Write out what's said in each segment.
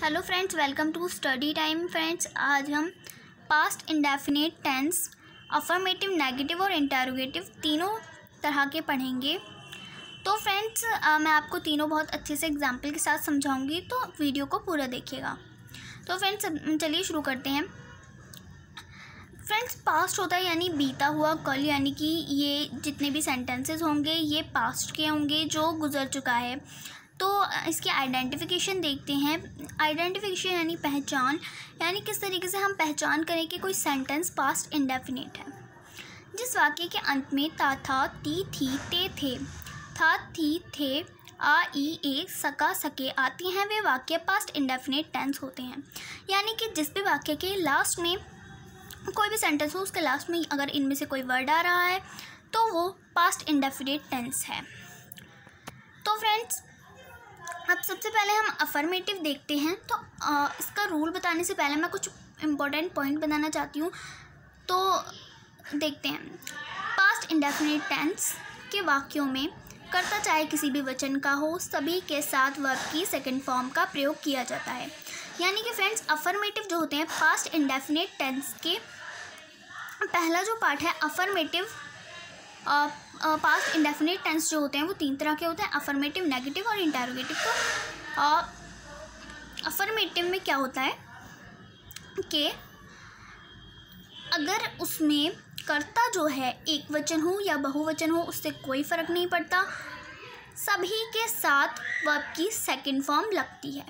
Hello friends, welcome to study time. Friends, आज हम past indefinite tense, affirmative, negative और interrogative तीनों तरह के पढ़ेंगे। तो फ्रेंड्स, मैं आपको तीनों बहुत अच्छे से एग्जाम्पल के साथ समझाऊंगी, तो वीडियो को पूरा देखिएगा। तो फ्रेंड्स, चलिए शुरू करते हैं। फ्रेंड्स, पास्ट होता है यानी बीता हुआ कल, यानी कि ये जितने भी सेंटेंसेस होंगे ये पास्ट के होंगे, जो गुजर चुका है। तो इसकी आइडेंटिफिकेशन देखते हैं। आइडेंटिफिकेशन यानी पहचान, यानी किस तरीके से हम पहचान करें कि कोई सेंटेंस पास्ट इंडेफिनिट है। जिस वाक्य के अंत में ता, था, ती, थी, ते, थे, था, थी, थे, आ, ई, ए, सका, सके आती हैं, वे वाक्य पास्ट इंडेफिनिट टेंस होते हैं। यानी कि जिस भी वाक्य के लास्ट में कोई भी सेंटेंस हो, उसके लास्ट में अगर इनमें से कोई वर्ड आ रहा है तो वो पास्ट इंडेफिनिट टेंस है। तो फ्रेंड्स, अब सबसे पहले हम अफर्मेटिव देखते हैं। तो इसका रूल बताने से पहले मैं कुछ इम्पोर्टेंट पॉइंट बताना चाहती हूँ। तो देखते हैं। पास्ट इंडेफिनिट टेंस के वाक्यों में कर्ता चाहे किसी भी वचन का हो, सभी के साथ वर्ब की सेकंड फॉर्म का प्रयोग किया जाता है। यानी कि फ्रेंड्स, अफर्मेटिव जो होते हैं पास्ट इंडेफिनिट टेंस के पहला जो पार्ट है अफर्मेटिव, पास्ट इंडेफिनिट टेंस जो होते हैं वो तीन तरह के होते हैं, अफर्मेटिव, नेगेटिव और इंटरोगेटिव। तो अफर्मेटिव में क्या होता है कि अगर उसमें कर्ता जो है एक वचन हो या बहुवचन हो, उससे कोई फ़र्क नहीं पड़ता, सभी के साथ वर्ब की सेकंड फॉर्म लगती है।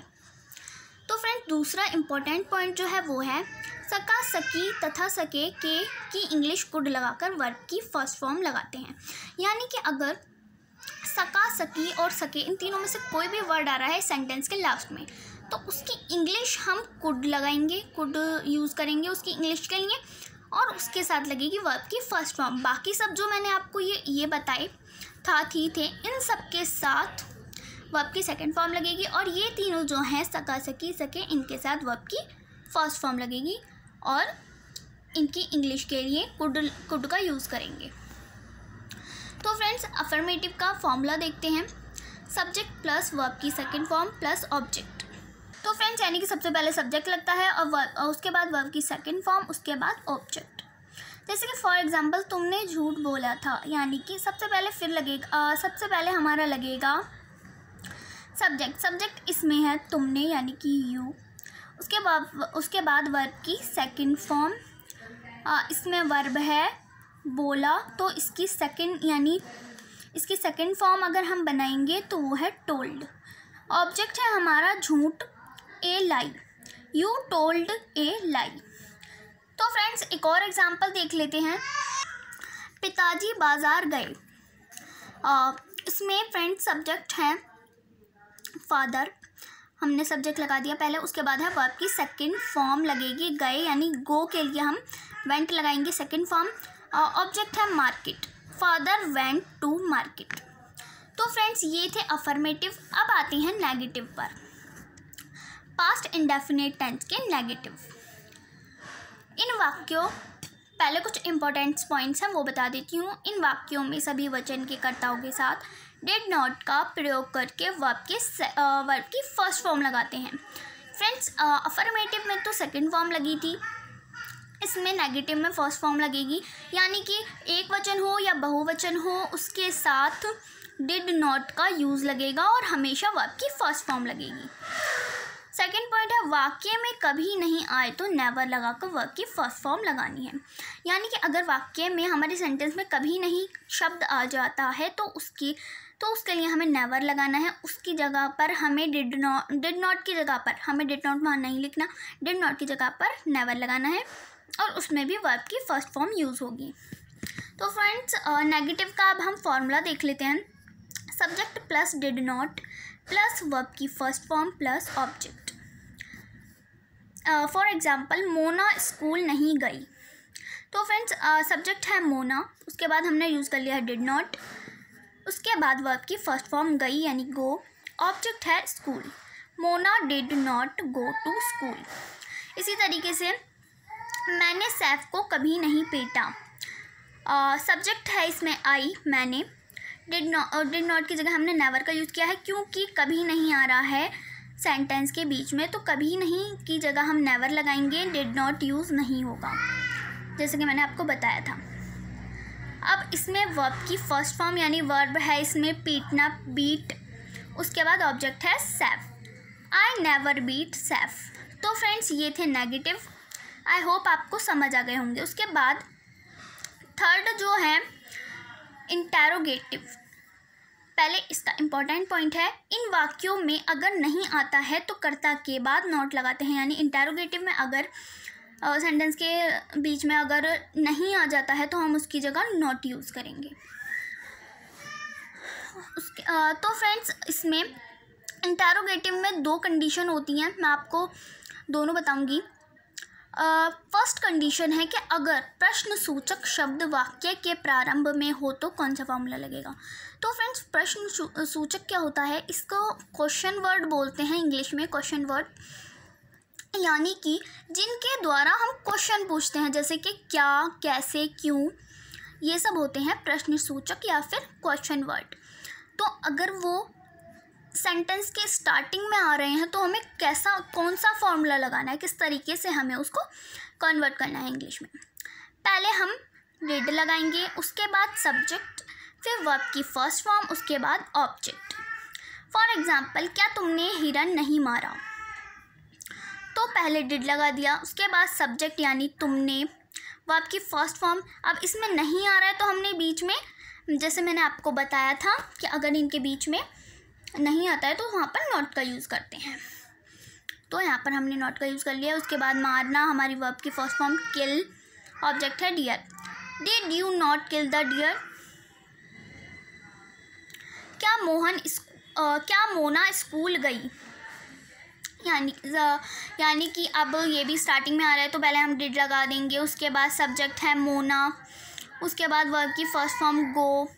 तो फ्रेंड, दूसरा इम्पोर्टेंट पॉइंट जो है वो है सका, सकी तथा सके के की इंग्लिश कुड लगाकर वर्ब की फर्स्ट फॉर्म लगाते हैं। यानी कि अगर सका, सकी और सके इन तीनों में से कोई भी वर्ड आ रहा है सेंटेंस के लास्ट में, तो उसकी इंग्लिश हम कुड लगाएंगे, कुड यूज़ करेंगे उसकी इंग्लिश के लिए, और उसके साथ लगेगी वर्ब की फर्स्ट फॉर्म। बाकी सब जो मैंने आपको ये बताए, था, थी, थे, इन सब के साथ वर्ब की सेकंड फॉर्म लगेगी, और ये तीनों जो हैं सका, सकी, सके, इनके साथ वर्ब की फर्स्ट फॉर्म लगेगी और इनकी इंग्लिश के लिए कुड का यूज़ करेंगे। तो फ्रेंड्स, अफर्मेटिव का फॉर्मूला देखते हैं। सब्जेक्ट प्लस वर्ब की सेकंड फॉर्म प्लस ऑब्जेक्ट। तो फ्रेंड्स, यानी कि सबसे पहले सब्जेक्ट लगता है और उसके बाद वर्ब की सेकंड फॉर्म, उसके बाद ऑब्जेक्ट। जैसे कि फॉर एग्जांपल, तुमने झूठ बोला था, यानी कि सबसे पहले हमारा लगेगा सब्जेक्ट। सब्जेक्ट इसमें है तुमने, यानी कि यू। उसके बाद वर्ब की सेकंड फॉर्म, इसमें वर्ब है बोला, तो इसकी सेकंड फॉर्म अगर हम बनाएंगे तो वो है टोल्ड। ऑब्जेक्ट है हमारा झूठ, ए लाई, यू टोल्ड ए लाई। तो फ्रेंड्स, एक और एग्जांपल देख लेते हैं। पिताजी बाजार गए। इसमें फ्रेंड्स सब्जेक्ट है फादर, हमने सब्जेक्ट लगा दिया पहले, उसके बाद है वर्ब की सेकंड फॉर्म लगेगी गए, यानी गो के लिए हम वेंट लगाएंगे सेकंड फॉर्म। ऑब्जेक्ट है market, father went to market. तो फ्रेंड्स, ये थे अफर्मेटिव। अब आते हैं नेगेटिव पर। पास्ट इंडेफिनिट टेंस के नेगेटिव। इन वाक्यों, पहले कुछ इंपॉर्टेंट पॉइंट्स हैं वो बता देती हूँ। इन वाक्यों में सभी वचन के कर्ताओं के साथ डिड नॉट का प्रयोग करके वर्ब की फर्स्ट फॉर्म लगाते हैं। फ्रेंड्स, अफर्मेटिव में तो सेकंड फॉर्म लगी थी, इसमें नेगेटिव में फर्स्ट फॉर्म लगेगी। यानी कि एक वचन हो या बहुवचन हो, उसके साथ डिड नॉट का यूज़ लगेगा और हमेशा वर्ब की फर्स्ट फॉर्म लगेगी। सेकेंड पॉइंट है वाक्य में कभी नहीं आए तो नेवर लगाकर वर्ब की फर्स्ट फॉर्म लगानी है। यानी कि अगर वाक्य में, हमारे सेंटेंस में कभी नहीं शब्द आ जाता है तो उसके लिए हमें नेवर लगाना है। उसकी जगह पर हमें डिड नॉट की जगह पर हमें डिड नॉट वहाँ नहीं लिखना, डिड नॉट की जगह पर नेवर लगाना है, और उसमें भी वर्ब की फर्स्ट फॉर्म यूज़ होगी। तो फ्रेंड्स, नेगेटिव का अब हम फॉर्मूला देख लेते हैं। Subject plus did not plus verb की first form plus object. For example, Mona school नहीं गई। तो फ्रेंड्स, सब्जेक्ट है मोना, उसके बाद हमने यूज़ कर लिया है डिड नॉट, उसके बाद वर्ब की फर्स्ट फॉर्म गई यानी गो, ऑब्जेक्ट है school. Mona did not go to school. इसी तरीके से मैंने सैफ को कभी नहीं पीटा। सब्जेक्ट है इसमें आई, मैंने। डिड नॉट की जगह हमने नेवर का यूज़ किया है क्योंकि कभी नहीं आ रहा है सेंटेंस के बीच में, तो कभी नहीं की जगह हम नेवर लगाएंगे, डिड नॉट यूज़ नहीं होगा, जैसे कि मैंने आपको बताया था। अब इसमें वर्ब की फर्स्ट फॉर्म यानी वर्ब है इसमें पीटना, बीट, उसके बाद ऑब्जेक्ट है Saif, I never beat Saif. तो फ्रेंड्स ये थे नेगेटिव, आई होप आपको समझ आ गए होंगे। उसके बाद थर्ड जो है इंटेरोगेटिव। पहले इसका इम्पॉर्टेंट पॉइंट है, इन वाक्यों में अगर नहीं आता है तो कर्ता के बाद नॉट लगाते हैं, यानी इंटेरोगेटिव में अगर सेंटेंस के बीच में अगर नहीं आ जाता है तो हम उसकी जगह नॉट यूज़ करेंगे। तो फ्रेंड्स इसमें इंटेरोगेटिव में दो कंडीशन होती हैं, मैं आपको दोनों बताऊंगी। फर्स्ट कंडीशन है कि अगर प्रश्न सूचक शब्द वाक्य के प्रारंभ में हो तो कौन सा फॉर्मूला लगेगा। तो फ्रेंड्स प्रश्न सूचक क्या होता है, इसको क्वेश्चन वर्ड बोलते हैं इंग्लिश में, क्वेश्चन वर्ड, यानी कि जिनके द्वारा हम क्वेश्चन पूछते हैं, जैसे कि क्या, कैसे, क्यों, ये सब होते हैं प्रश्न सूचक या फिर क्वेश्चन वर्ड। तो अगर वो सेंटेंस के स्टार्टिंग में आ रहे हैं तो हमें कौन सा फॉर्मूला लगाना है, किस तरीके से हमें उसको कन्वर्ट करना है इंग्लिश में। पहले हम डिड लगाएंगे, उसके बाद सब्जेक्ट, फिर वर्ब की फर्स्ट फॉर्म, उसके बाद ऑब्जेक्ट। फॉर एग्जाम्पल, क्या तुमने हिरन नहीं मारा, तो पहले डिड लगा दिया, उसके बाद सब्जेक्ट यानी तुमने, वर्ब की फर्स्ट फॉर्म। अब इसमें नहीं आ रहा है तो हमने बीच में, जैसे मैंने आपको बताया था कि अगर इनके बीच में नहीं आता है तो वहाँ पर नॉट का यूज़ करते हैं, तो यहाँ पर हमने नॉट का यूज़ कर लिया। उसके बाद मारना, हमारी वर्ब की फर्स्ट फॉर्म, किल, ऑब्जेक्ट है deer, did you not kill the deer. क्या मोना स्कूल गई, यानी कि अब ये भी स्टार्टिंग में आ रहा है तो पहले हम डिड लगा देंगे, उसके बाद सब्जेक्ट है मोना, उसके बाद वर्ब की फर्स्ट फॉर्म गो,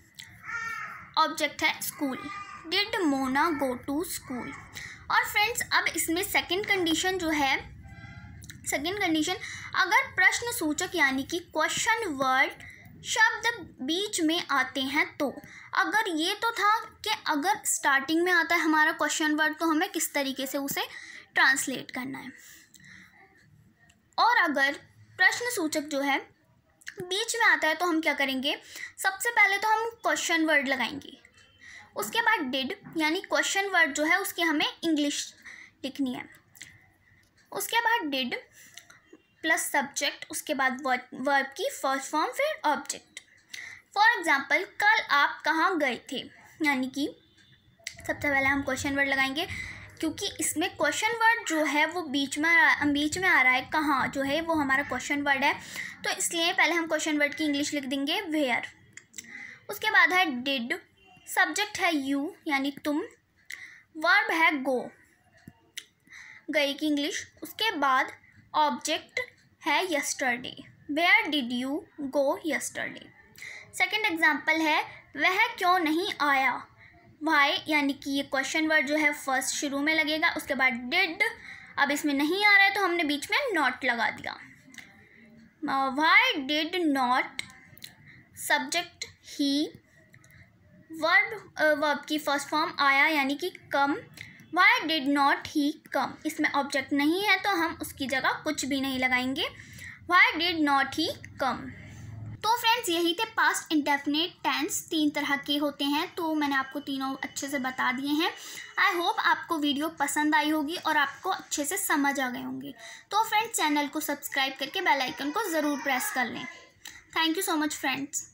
ऑब्जेक्ट है school, did Mona go to school. और फ्रेंड्स अब इसमें सेकंड कंडीशन जो है, सेकंड कंडीशन, अगर प्रश्न सूचक यानी कि क्वेश्चन वर्ड शब्द बीच में आते हैं तो, अगर ये तो था कि अगर स्टार्टिंग में आता है हमारा क्वेश्चन वर्ड तो हमें किस तरीके से उसे ट्रांसलेट करना है, और अगर प्रश्न सूचक जो है बीच में आता है तो हम क्या करेंगे, सबसे पहले तो हम क्वेश्चन वर्ड लगाएंगे, उसके बाद डिड यानी क्वेश्चन वर्ड जो है उसकी हमें इंग्लिश लिखनी है, उसके बाद डिड प्लस सब्जेक्ट, उसके बाद वर्ब की फर्स्ट फॉर्म, फिर ऑब्जेक्ट। फॉर एग्जांपल, कल आप कहाँ गए थे, यानी कि सबसे पहले हम क्वेश्चन वर्ड लगाएंगे, क्योंकि इसमें क्वेश्चन वर्ड जो है वो बीच में आ रहा है, कहाँ जो है वो हमारा क्वेश्चन वर्ड है, तो इसलिए पहले हम क्वेश्चन वर्ड की इंग्लिश लिख देंगे वेयर। उसके बाद है डिड, सब्जेक्ट है यू यानी तुम, वर्ब है गो, गए की इंग्लिश, उसके बाद ऑब्जेक्ट है yesterday, where did you go yesterday. Second example है, वह क्यों नहीं आया, वाई यानी कि ये क्वेश्चन वर्ड जो है फर्स्ट शुरू में लगेगा, उसके बाद डिड, अब इसमें नहीं आ रहा है तो हमने बीच में नॉट लगा दिया, why did not, subject he, verb की फर्स्ट फॉर्म आया यानी कि कम, वाई डिड नॉट ही कम, इसमें ऑब्जेक्ट नहीं है तो हम उसकी जगह कुछ भी नहीं लगाएंगे, वाई डिड नॉट ही कम। तो फ्रेंड्स यही थे पास्ट इंडेफिनिट टेंस, 3 तरह के होते हैं, तो मैंने आपको तीनों अच्छे से बता दिए हैं। आई होप आपको वीडियो पसंद आई होगी और आपको अच्छे से समझ आ गए होंगे। तो फ्रेंड्स चैनल को सब्सक्राइब करके बेल आइकन को ज़रूर प्रेस कर लें। Thank you so much friends.